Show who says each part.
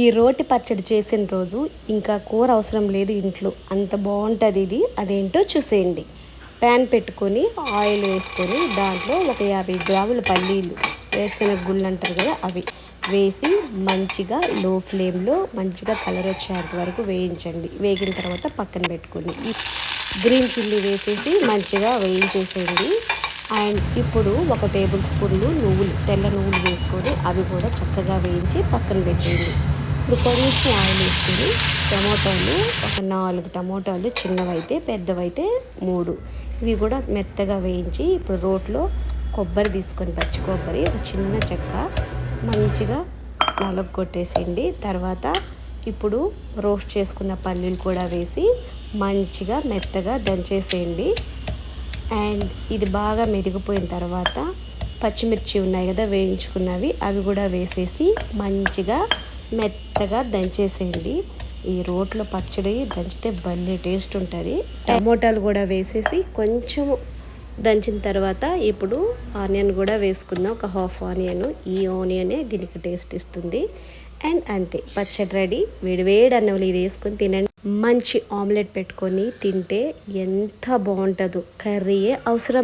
Speaker 1: ఈ రోటి పచ్చడి చేసిన రోజు ఇంకా కూర అవసరం లేదు ఇంట్లో, అంత బాగుంటుంది ఇది. అదేంటో చూసేయండి. ప్యాన్ పెట్టుకొని ఆయిల్ వేసుకొని దాంట్లో ఒక 50 గ్రాముల పల్లీలు, వేరుశనగ గుళ్ళు అంటారు కదా, అవి వేసి మంచిగా లో ఫ్లేమ్లో మంచిగా కలర్ వచ్చేంత వరకు వేయించండి. వేగిన తర్వాత పక్కన పెట్టుకొని గ్రీన్ చిల్లీ వేసేసి మంచిగా వేయించేసేయండి. అండ్ ఇప్పుడు 1 టేబుల్ స్పూన్లు నువ్వులు, తెల్ల నువ్వులు వేసుకొని అవి కూడా చక్కగా వేయించి పక్కన పెట్టేయండి. ఇప్పుడు కొంచెం ఆయిల్ వేసుకొని టమోటాలు, ఒక 4 టమోటాలు, చిన్నవైతే పెద్దవైతే 3, ఇవి కూడా మెత్తగా వేయించి ఇప్పుడు రోట్లో కొబ్బరి తీసుకొని, పచ్చి కొబ్బరి, ఒక చిన్న చెక్క మంచిగా నలగొట్టేసేయండి. తర్వాత ఇప్పుడు రోస్ట్ చేసుకున్న పల్లీలు కూడా వేసి మంచిగా మెత్తగా దంచేసేయండి. అండ్ ఇది బాగా మెదిగిపోయిన తర్వాత పచ్చిమిర్చి ఉన్నాయి కదా వేయించుకున్నవి, అవి కూడా వేసేసి మంచిగా మెత్తగా దంచేసేయండి. ఈ రోట్లో పచ్చడి దంచితే భలే టేస్ట్ ఉంటుంది. టమోటాలు కూడా వేసేసి కొంచెం దంచిన తర్వాత ఇప్పుడు ఆనియన్ కూడా వేసుకుందాం, ఒక హాఫ్ ఆనియన్. ఈ ఆనియనే దీనికి టేస్ట్ ఇస్తుంది. అండ్ అంతే, పచ్చడి రెడీ. వేడి అన్నంలో ఇది వేసుకొని తినండి. మంచి ఆమ్లెట్ పెట్టుకొని తింటే ఎంత బాగుంటుందో, కర్రీయే అవసరం.